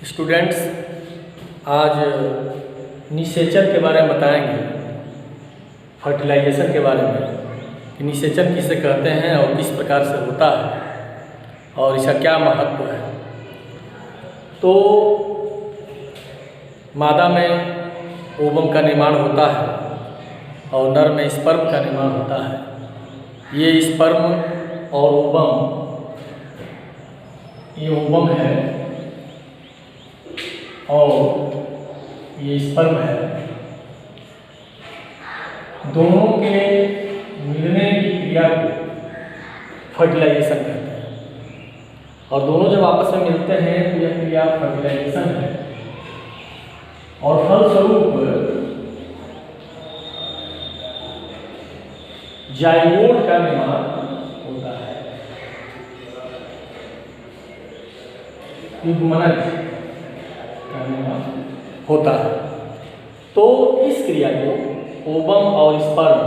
Students, आज निषेचन के बारे में बताएंगे, फर्टिलाइजेशन के बारे में कि निषेचन किसे कहते हैं और किस प्रकार से होता है और इसका क्या महत्व है। तो मादा में ओवम का निर्माण होता है और नर में स्पर्म का निर्माण होता है। ये स्पर्म और ओवम, ये ओवम है और ये स्पर्म है, दोनों के मिलने की क्रिया को फर्टिलाइजेशन कहते हैं। और दोनों जब आपस में मिलते हैं तो यह क्रिया फर्टिलाइजेशन है और फलस्वरूप जाइगोट का निर्माण होता है। युग्मनज का निर्माण होता है। तो इस क्रिया को ओवम और स्पर्म,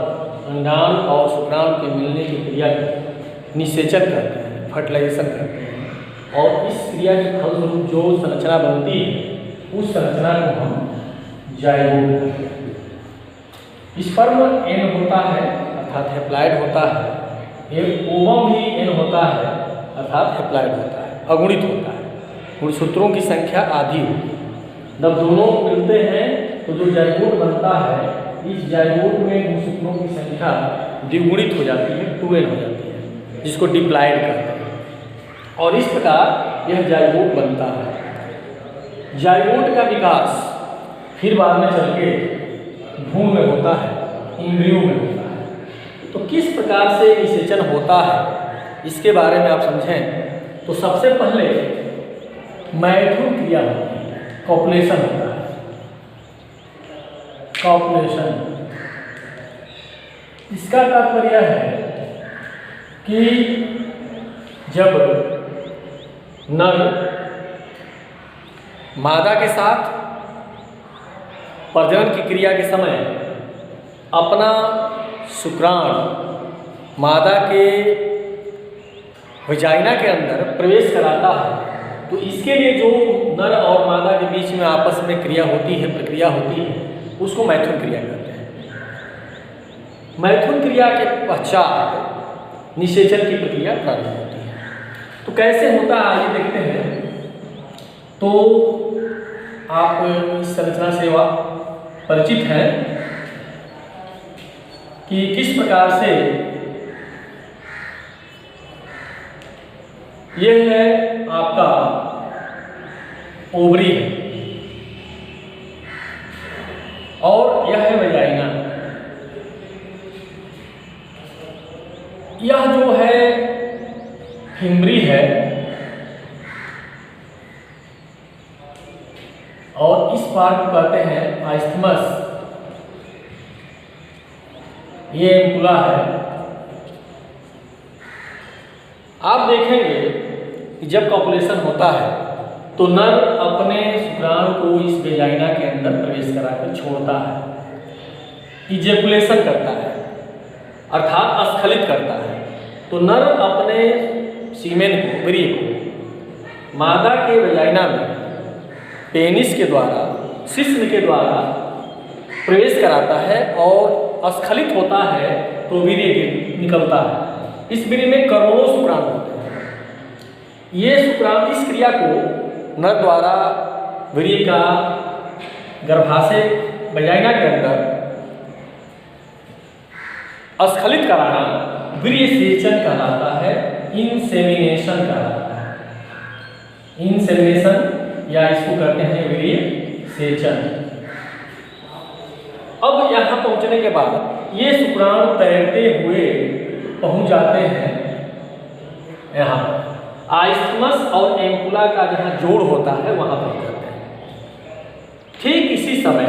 अंडाणु और शुक्राणु के मिलने की क्रिया को निषेचन कहते हैं, फर्टिलाइजेशन कहते हैं। और इस क्रिया के फलस्वरूप जो संरचना बनती है उस संरचना को हम जाइगोट कहते हैं। स्पर्म एन होता है अर्थात हैप्लॉइड होता है, एक ओवम भी एन होता है अर्थात हैप्लॉइड होता है, अगुणित होता है। गुणसूत्रों की संख्या आधी होती है। जब दोनों मिलते हैं तो जो जाइगोट बनता है, इस जाइगोट में गुणसूत्रों की संख्या द्विगुणित हो जाती है, 2n हो जाती है, जिसको डिप्लॉइड कहते हैं। और इस प्रकार यह जाइगोट बनता है। जाइगोट का विकास फिर बाद में चल के भ्रूण में होता है, इंद्रियों में होता है। तो किस प्रकार से निषेचन होता है इसके बारे में आप समझें तो सबसे पहले मैथुन क्रिया होती है, कॉपुलेशन होता है। कॉपुलेशन, इसका तात्पर्य है कि जब नर मादा के साथ प्रजनन की क्रिया के समय अपना शुक्राणु मादा के वजाइना के अंदर प्रवेश कराता है, तो इसके लिए जो नर और मादा के बीच में आपस में क्रिया होती है, प्रक्रिया होती है, उसको मैथुन क्रिया कहते हैं। मैथुन क्रिया के पश्चात निषेचन की प्रक्रिया प्रारंभ होती है। तो कैसे होता है आइए देखते हैं। तो आप इस संरचना से परिचित हैं कि किस प्रकार से यह है आपका ओवरी है और यह है वजाइना। यह जो है फिम्बरी है और इस पार्ट को कहते हैं आइस्थमस। ये एम्पुला है। आप देखेंगे कि जब कॉपुलेशन होता है तो नर अपने शुक्राणु को इस वेजाइना के अंदर प्रवेश कराकर छोड़ता है, इजेकुलेशन करता है अर्थात स्खलित करता है। तो नर अपने सीमेन को, वीर्य को मादा के वेजाइना में पेनिस के द्वारा, शिश्न के द्वारा प्रवेश कराता है और स्खलित होता है तो वीर्य निकलता है। इस वीर्य में करोड़ों शुक्राणु होते हैं। ये शुक्राणु, इस क्रिया को नर द्वारा वीर्य का गर्भाशय वजाइना के अंदर स्खलित कराना वीर्य सेचन कहलाता है, इंसेमिनेशन कहलाता है। इंसेमिनेशन या इसको कहते हैं वीर्य सेचन। अब यहाँ पहुँचने के बाद ये शुक्राणु तैरते हुए पहुँच जाते हैं यहाँ आइस्थमस और एम्पुला का जहाँ जोड़ होता है वहाँ पहुँच जाते हैं। ठीक इसी समय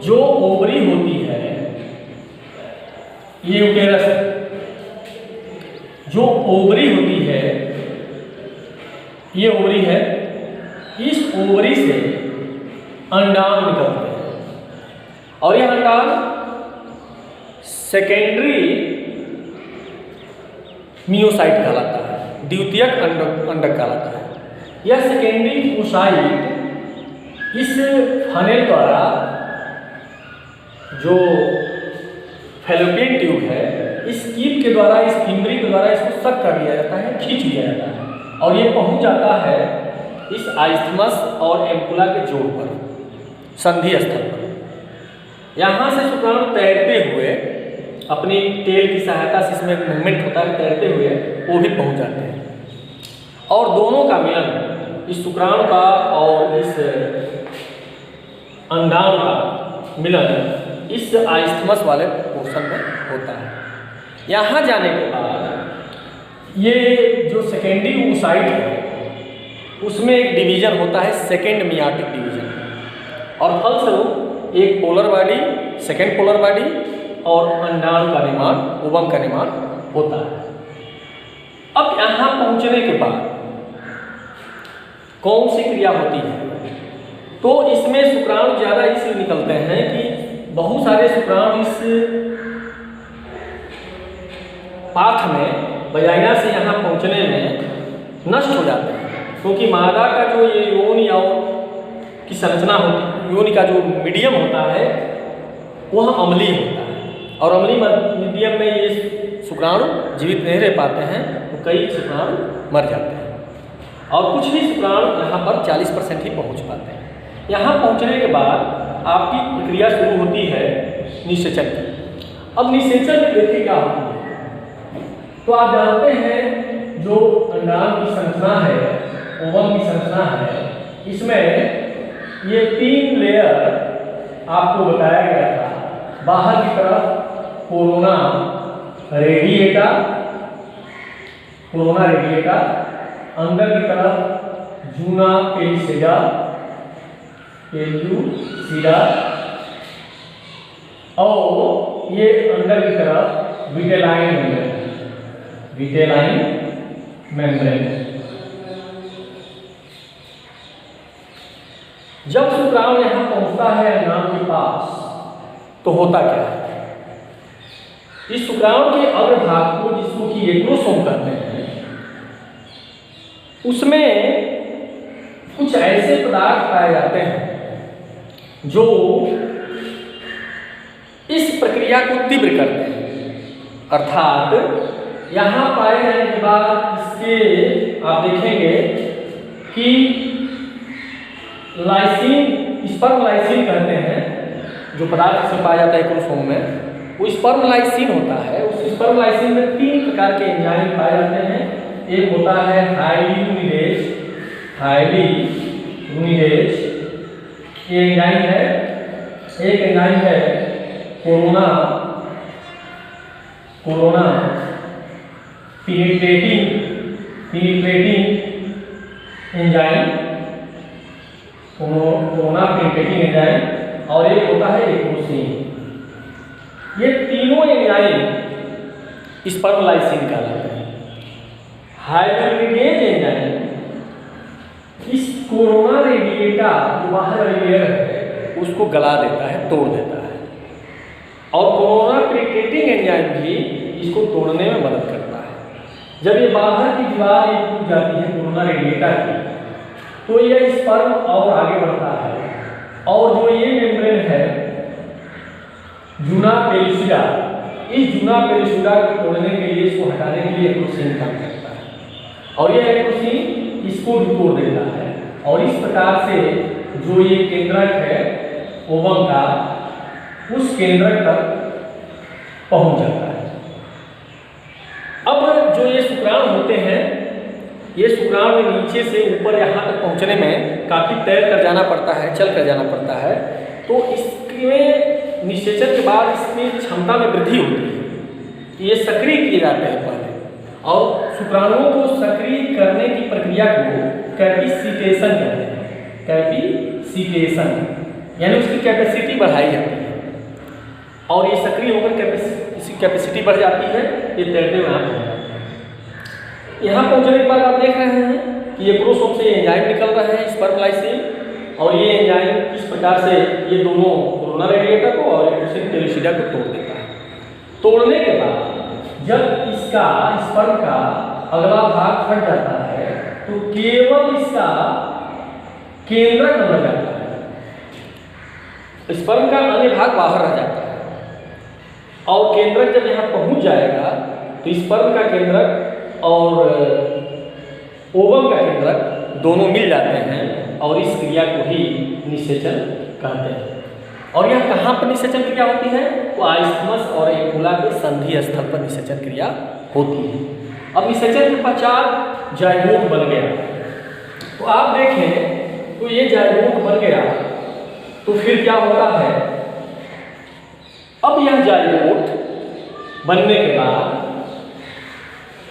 जो ओवरी होती है, ये यूटेरस, जो ओवरी होती है, ये ओवरी है, इस ओवरी से अंडाणु निकलते हैं और यह अंडाणु सेकेंडरी मियोसाइट कहलाता है, द्वितीयक अंडक कहलाता है। यह सेकेंडरी oocyte इस फनेल द्वारा, जो फैलोपियन ट्यूब है, इस कीप के द्वारा, इस फिम्बरी के द्वारा इसको सक कर लिया जाता है, खींच लिया जाता है और ये पहुंच जाता है इस आइस्थमस और एम्पुला के जोड़ पर, संधि स्थल पर। यहाँ से शुक्राणु तैरते हुए अपनी टेल की सहायता से, इसमें मूवमेंट होता है, तैरते हुए वो भी पहुंच जाते हैं और दोनों का मिलन, इस शुक्राणु का और इस अंडाणु का मिलन इस आइस्थमस वाले पोर्शन में होता है। यहाँ जाने के बाद ये जो सेकेंडरी oocyte है उसमें एक डिवीजन होता है, सेकेंड मियाटिक डिवीजन, और फलस्वरूप एक polar body, second polar body और अंडाणु का निर्माण, ओवम का निर्माण होता है। अब यहाँ पहुँचने के बाद कौन सी क्रिया होती है? तो इसमें शुक्राणु ज़्यादा इसलिए निकलते हैं कि बहुत सारे शुक्राणु इस पाथ में, वजाइना से यहाँ पहुँचने में नष्ट हो जाते हैं, क्योंकि मादा का जो ये योनि की संरचना होती, योनि का जो मीडियम होता है वह अम्लीय होता है और अम्लीय मीडियम में ये शुक्राणु जीवित नहीं रह पाते हैं, तो कई शुक्राणु मर जाते हैं और कुछ ही शुक्राणु यहाँ पर 40% ही पहुँच पाते हैं। यहाँ पहुँचने के बाद आपकी प्रक्रिया शुरू होती है निषेचन की। अब निषेचन में देखिए क्या होती है। तो आप जानते हैं जो अंडाणु की संरचना है, ओवम की संरचना है, इसमें ये 3 लेयर आपको बताया गया था। बाहर की तरफ कोरोना रेडिएटा, अंदर की तरफ जूना पेलिसेडा और ये अंदर की तरफ विटेलाइन मेम्ब्रेन। जब शुक्राणु यहाँ पहुँचता है अंडाणु के पास तो होता क्या है? इस शुक्राणु के अग्रभाग को, जिसको कि एक्रोसोम कहते हैं, उसमें कुछ ऐसे पदार्थ पाए जाते हैं जो इस प्रक्रिया को तीव्र करते हैं। अर्थात यहाँ पाए जाने के बाद इसके आप देखेंगे कि लाइसिन, स्पर्म लाइसिन कहते हैं, जो पदार्थ इसमें पाया जाता है क्रोमोसोम में, वो स्पर्म लाइसिन होता है। उस स्पर्म लाइसिन में 3 प्रकार के एंजाइम पाए जाते हैं। एक होता है हाईली यूनिडेज ये एंजाइम है। एक एंजाइम है corona penetrating enzyme, corona penetrating enzyme, और एक होता है एक्रोसिन। ये तीनों एंजाइम स्पर्म लाइसिन कहलाते हैं। हाइड्रोलिनेज एंजाइम इस कोरोना रेडिएटा जो बाहर वाली लेयर है उसको गला देता है, तोड़ देता है, और कोरोना पेनिट्रेटिंग एंजाइम भी इसको तोड़ने में मदद करता है। जब ये बाहर की दीवार टूट जाती है कोरोना रेडिएटा की, तो यह स्पर्म और आगे बढ़ता है, और जो ये मेम्ब्रेन है जूना पेलिसिडा, इस जूना पेलिसिडा को तोड़ने के लिए, इसको हटाने के लिए एक्रोसिन काम करता है, और यह एक्रोसिन इसको भी तोड़ देता है, और इस प्रकार से जो ये केंद्रक है ओवम का, उस केंद्रक तक पहुंच जाता है। अब जो ये शुक्राणु होते हैं, ये शुक्राणु नीचे से ऊपर यहाँ तक पहुँचने में काफ़ी तैर कर जाना पड़ता है, चल कर जाना पड़ता है। तो इसमें निषेचन के बाद इसकी क्षमता में वृद्धि होती है। ये सक्रिय किए जाते हैं पहले, और शुक्राणुओं को सक्रिय करने की प्रक्रिया को कैपेसिटेशन कहते हैं। कैपेसिटेशन यानी उसकी कैपेसिटी बढ़ाई जाती है, और ये सक्रिय होकर इसकी कैपेसिटी बढ़ जाती है, ये तैरते हुए यहाँ पहुँच जाते हैं। यहाँ पहुँचने के बाद आप देख रहे हैं कि ये क्रोमोसोम से एंजाइम निकल रहे हैं, स्पर्म लाइसिन, और ये एंजाइम किस प्रकार से ये दोनों कोरोना रेडिएटा को और एक्रोसिन पेलिसिडा को तोड़ देता है। तोड़ने के बाद जब इसका स्पर्म का अगला भाग फट जाता है, तो तो केवल इसका केंद्रक बन जाता है, स्पर्म का अन्य भाग बाहर रह जाता है। और केंद्रक जब यहाँ पहुंच जाएगा तो स्पर्म का केंद्रक और ओवम का केंद्रक दोनों मिल जाते हैं और इस क्रिया को ही निषेचन कहते हैं। और यह कहाँ पर निषेचन क्रिया होती है? तो आइस्थमस और एकुला के संधि स्थल पर निषेचन क्रिया होती है। अब निषेचन के पश्चात जाइगोट बन गया, तो आप देखें तो ये जाइगोट बन गया तो फिर क्या होता है? अब यह जाइगोट बनने के बाद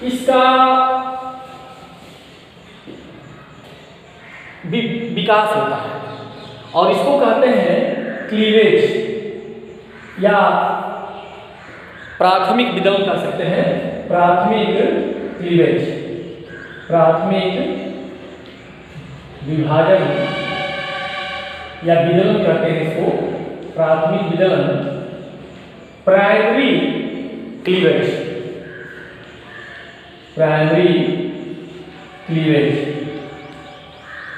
इसका विकास होता है और इसको कहते हैं क्लीवेज या प्राथमिक विदलन कह सकते हैं। प्राथमिक क्लीवेज, प्राथमिक विभाजन या विदलन कहते हैं इसको, प्राथमिक विदलन, प्राइमरी क्लीवेज, प्राइमरी क्लीवेज।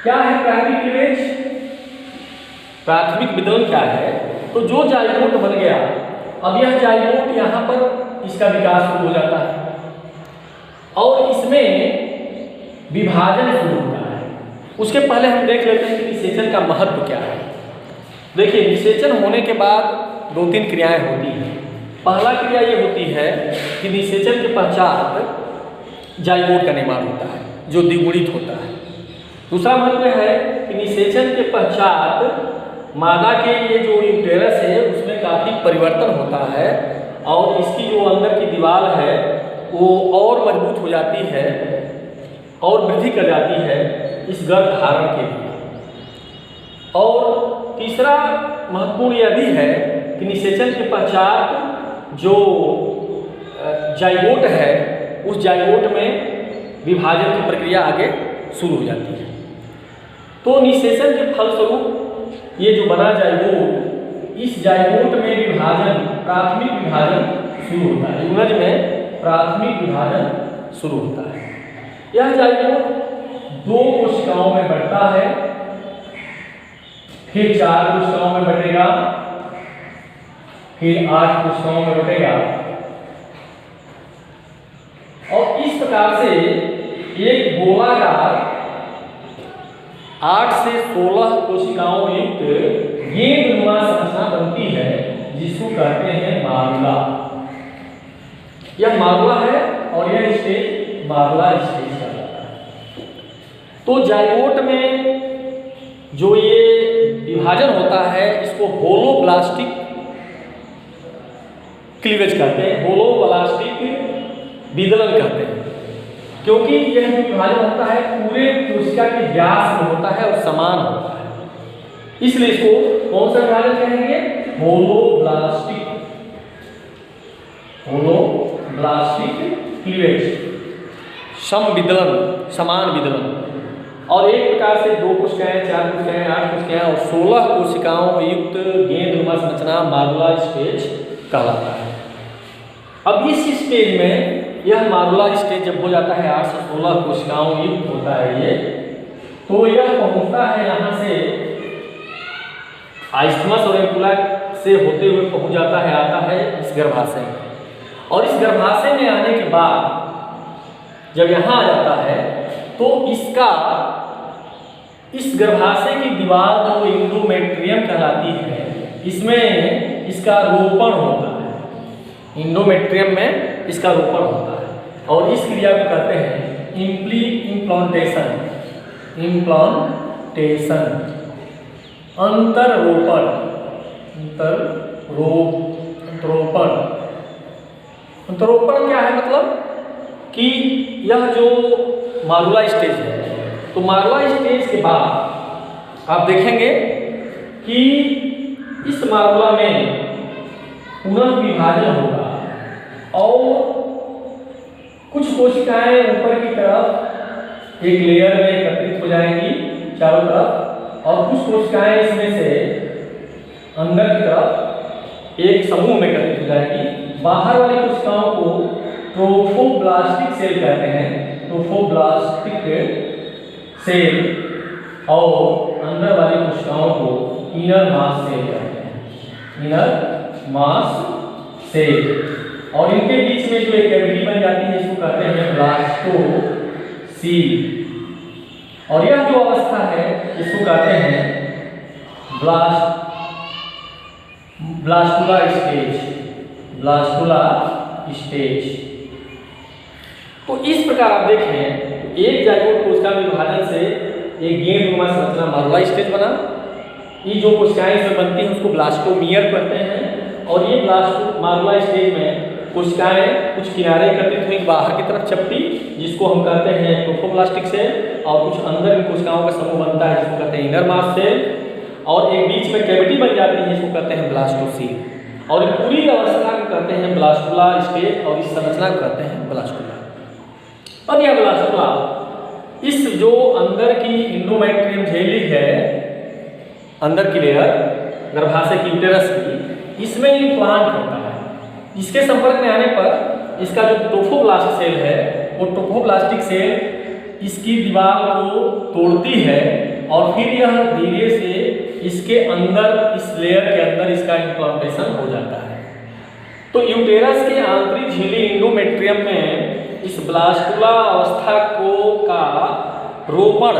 क्या है प्राइमरी क्लीवेज? प्राथमिक विदलन क्या है? तो जो जाइगोट बन गया, अब यह जाइगोट यहाँ पर इसका विकास शुरू हो जाता है और इसमें विभाजन शुरू होता है। उसके पहले हम देख लेते हैं कि निषेचन का महत्व क्या है। देखिए, निषेचन होने के बाद 2-3 क्रियाएं होती हैं। पहला क्रिया ये होती है कि निषेचन के पश्चात जाइगोट का निर्माण होता है जो द्विगुणित होता है। दूसरा महत्व है कि निषेचन के पश्चात मादा के ये जो यूटेरस है उसमें काफ़ी परिवर्तन होता है और इसकी जो अंदर की दीवार है वो और मजबूत हो जाती है और वृद्धि कर जाती है इस गर्भ धारण के लिए। और तीसरा महत्वपूर्ण यह भी है कि निषेचन के पश्चात जो जाइगोट है उस जाइगोट में विभाजन की प्रक्रिया आगे शुरू हो जाती है। तो निषेचन के फलस्वरूप ये जो बना जाइगोट, इस जाइगोट में विभाजन, प्राथमिक विभाजन शुरू होता है। युग्मज में प्राथमिक विभाजन शुरू होता है। यह जाइगोट 2 कोशिकाओं में बढ़ता है, फिर 4 कोशिकाओं में बढ़ेगा, फिर 8 कोशिकाओं में बढ़ेगा और इस प्रकार से एक गोलाकार 8 से 16 कोशिकाओं युक्त गेंदनुमा संरचना बनती है जिसको कहते हैं मारुला। यह मारुला है और यह स्टेज मारुला स्टेज कहलाता है। तो जाइगोट में जो ये विभाजन होता है इसको होलोब्लास्टिक क्लीवेज कहते हैं, होलोब्लास्टिक विदलन कहते हैं, क्योंकि यह जो विभाजन होता है पूरे कोशिका के व्यास में होता है और समान होता है, इसलिए इसको कौन सा विभाजन कहेंगे? होलोब्लास्टिक, होलोब्लास्टिक क्लीवेज, समविदलन, समान विदलन। और एक प्रकार से 2 कोशिकाएं, 4 कोशिकाएं, 8 कोशिकाएं और 16 कोशिकाओं युक्त गेंदनुमा संरचना मारुला स्टेज कहलाता है। अब इस स्टेज में यह मारुला स्टेज जब हो जाता है 8 से 16 कोशिकाओं युक्त होता है ये, तो यह पहुंचता है यहाँ से आइस्थमस और एकुला से होते हुए पहुंच जाता है, आता है इस गर्भाशय में। और इस गर्भाशय में आने के बाद जब यहाँ आ जाता है तो इसका इस गर्भाशय की दीवार जो इंडोमेट्रियम कहलाती है इसमें इसका रोपण होता है, इंडोमेट्रियम में इसका रोपण होता है और इस क्रिया को कहते हैं इम्प्लांटेशन, इम्प्लांटेशन, अंतरोपण, अंतरोपण। अंतरोपण क्या है? मतलब कि यह जो मारुला स्टेज है, तो मारुला स्टेज के बाद आप देखेंगे कि इस मारुला में पुनः विभाजन होगा और कुछ कोशिकाएं ऊपर की तरफ एक लेयर में एकत्रित हो जाएंगी चारों तरफ और कुछ कोशिकाएं इसमें से अंदर की तरफ एक समूह में एकत्रित हो जाएंगी। बाहर वाली कोशिकाओं को ट्रोफोब्लास्टिक सेल कहते हैं, ट्रोफोब्लास्टिक सेल और अंदर वाली कोशिकाओं को इनर मास सेल कहते हैं, इनर मास सेल। और इनके बीच में जो एक कैविटी बन जाती है इसको कहते हैं ब्लास्टोसील। और यह जो अवस्था है इसको कहते हैं ब्लास्टुला स्टेज, ब्लास्टुला स्टेज। तो इस प्रकार आप देखें एक जाइगोट कोशिका में विभाजन से एक गेंदनुमा संरचना मारुला स्टेज बना। ये जो कोशिकाएं इसमें बनती हैं उसको ब्लास्टोमियर कहते हैं। और ये मारुला स्टेज में कोशिकाएं कुछ किनारे एकत्रित हुई बाहर की तरफ चपटी, जिसको हम कहते हैं ट्रोफोब्लास्टिक सेल, और कुछ अंदर इन कोशिकाओं का समूह बनता है जिसको कहते हैं इनर मास सेल, और एक बीच में कैविटी बन जाती है जिसको कहते हैं ब्लास्टोसील। और पूरी अवस्था को कहते हैं ब्लास्टुला स्टेज, और इस संरचना को कहते हैं ब्लास्टुला। अब यह ब्लास्टुला इस जो अंदर की इंडोमेट्रियम झिल्ली है, अंदर की लेयर गर्भाशय की यूटेरस की, इसमें इम्प्लांट होता है। इसके संपर्क में आने पर इसका जो ट्रोफोब्लास्ट सेल है वो ट्रोफोब्लास्टिक सेल इसकी दीवार को तोड़ती है और फिर यह धीरे से इसके अंदर, इस लेयर के अंदर इसका इम्प्लांटेशन हो जाता है। तो यूटेरस के आंतरिक झिल्ली इंडोमेट्रियम में इस ब्लास्टुला अवस्था का रोपण,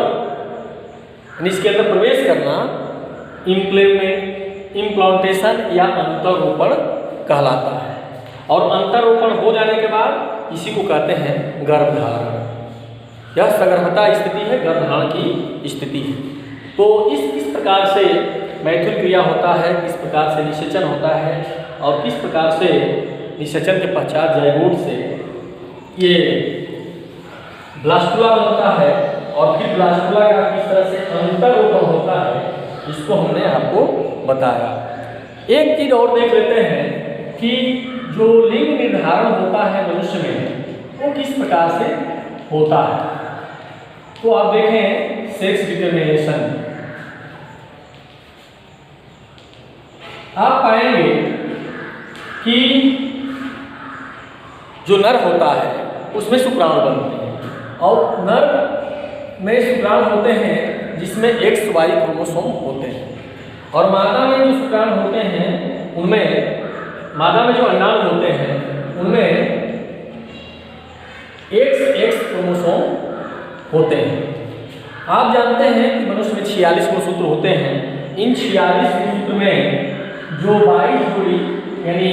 इसके अंदर प्रवेश करना इम्प्लांटेशन या अंतरोपण कहलाता है। और अंतरोपण हो जाने के बाद इसी को कहते हैं गर्भधारण। यह सगर्भता स्थिति है, गर्भधारण की स्थिति है। तो इस प्रकार से मैथुन क्रिया होता है, किस प्रकार से निषेचन होता है, और किस प्रकार से निषेचन के पश्चात जाइगोट से ये ब्लास्टुला बनता है, और फिर ब्लास्टुला का किस तरह से अंतरोपण होता है, इसको हमने आपको बताया। एक चीज और देख लेते हैं कि जो लिंग निर्धारण होता है मनुष्य में वो किस प्रकार से होता है। तो आप देखें सेक्स डिटरमिनेशन, आप पाएंगे कि जो नर होता है उसमें शुक्राणु बनते हैं, और नर में शुक्राणु होते हैं जिसमें XY क्रोमोसोम होते हैं, और मादा में जो शुक्राणु होते हैं उनमें, मादा में जो अंडाणु होते हैं उनमें XX क्रोमोसोम होते हैं। आप जानते हैं कि मनुष्य में 46 गुणसूत्र होते हैं। इन 46 गुणसूत्र में जो 22 जोड़ी यानी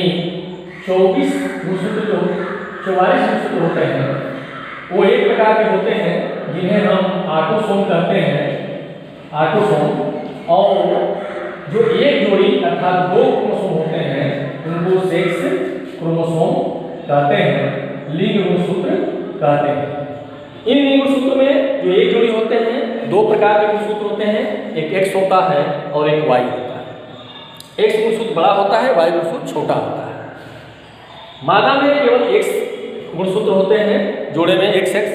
44 गुणसूत्र होते हैं वो एक प्रकार के होते हैं जिन्हें हम ऑटोसोम कहते हैं, ऑटोसोम। और जो एक जोड़ी अर्थात 2 क्रोमोसोम होते हैं उनको सेक्स क्रोमोसोम कहते हैं, लिंग गुणसूत्र कहते हैं। इन लिंग गुणसूत्र में जो एक जोड़ी होते हैं, 2 प्रकार के गुणसूत्र होते हैं, एक X होता है और एक Y होता है। X गुणसूत्र बड़ा होता है, Y गुणसूत्र छोटा होता है। मादा में केवल X गुणसूत्र होते हैं, जोड़े में XX,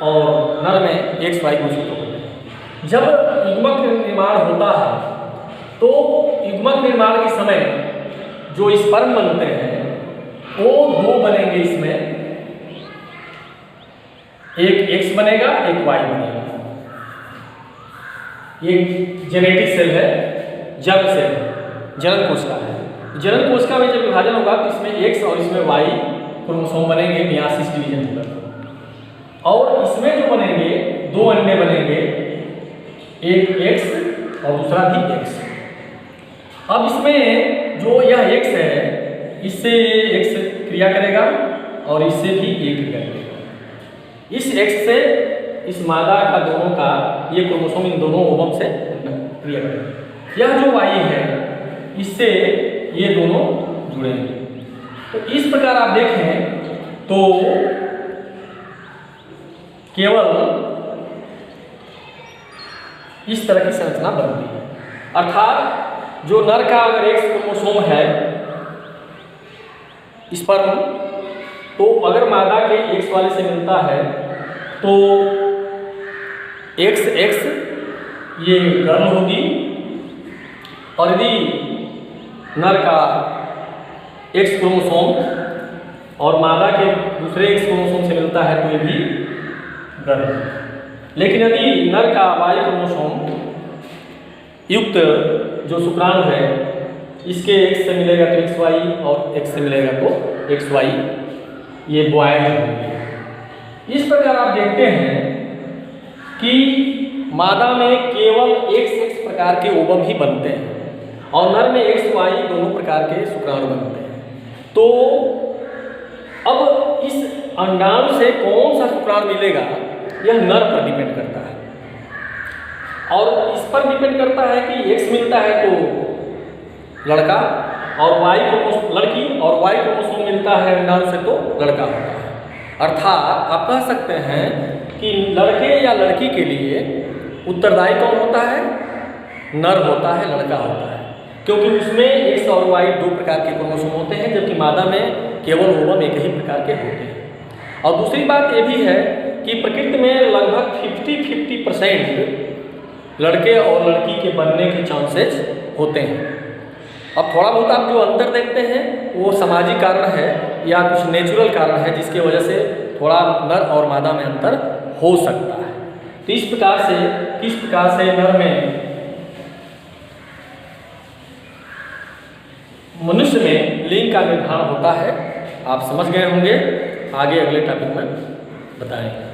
और नर में XY गुणसूत्र होते हैं। जब युग्मक निर्माण होता है तो युग्मक निर्माण के समय जो स्पर्म बनते हैं वो 2 बनेंगे, इसमें एक X बनेगा, एक Y बनेगा। ये जेनेटिक सेल है, जर्म सेल, जनन कोशिका है। जनन कोशिका में जब विभाजन होगा तो इसमें X और इसमें Y क्रोमोसोम बनेंगे, मियासिस डिवीजन होगा, और इसमें जो बनेंगे 2 अंडे बनेंगे, एक X और दूसरा भी X। अब इसमें जो यह X है इससे X क्रिया करेगा और इससे भी एक क्रिया करेगा। इस X से इस मादा का दोनों का ये क्रोमोसोम इन दोनों ओवम से क्रिया करेगा। यह जो Y है इससे ये दोनों जुड़ेंगे। तो इस प्रकार आप देखें तो केवल इस तरह की संरचना बनती है। अर्थात जो नर का अगर X क्रोमोसोम है स्पर्म, तो अगर मादा के X वाले से मिलता है तो XX ये गर्ल होगी, और यदि नर का X क्रोमोसोम और मादा के दूसरे X क्रोमोसोम से मिलता है तो ये भी गर्ल। लेकिन यदि नर का वाई क्रोमोसोम युक्त जो शुक्राणु है इसके X से मिलेगा तो XY और X से मिलेगा तो XY, ये बॉयज होंगे। इस प्रकार आप देखते हैं कि मादा में केवल XX प्रकार के ओवम ही बनते हैं और नर में XY दोनों प्रकार के शुक्राणु बनते हैं। तो अब इस अंडाणु से कौन सा शुक्राणु मिलेगा यह नर पर डिपेंड करता है, और इस पर डिपेंड करता है कि X मिलता है तो लड़का और Y क्रोमोसोम लड़की और Y क्रोमोसोम मिलता है अंडाणु से तो लड़का होता है। अर्थात आप कह सकते हैं कि लड़के या लड़की के लिए उत्तरदायी कौन होता है? नर होता है, लड़का होता है, क्योंकि उसमें X और Y दो प्रकार के क्रोमोसोम होते हैं जबकि मादा में केवल ओवम एक ही प्रकार के होते हैं। और दूसरी बात ये भी है कि प्रकृति में लगभग 50-50% लड़के और लड़की के बनने के चांसेस होते हैं। अब थोड़ा बहुत आप जो अंतर देखते हैं वो सामाजिक कारण है या कुछ नेचुरल कारण है जिसकी वजह से थोड़ा नर और मादा में अंतर हो सकता है। तो इस प्रकार से किस प्रकार से नर में मनुष्य में लिंग का निर्धारण होता है आप समझ गए होंगे। आगे अगले टॉपिक में बताएंगे।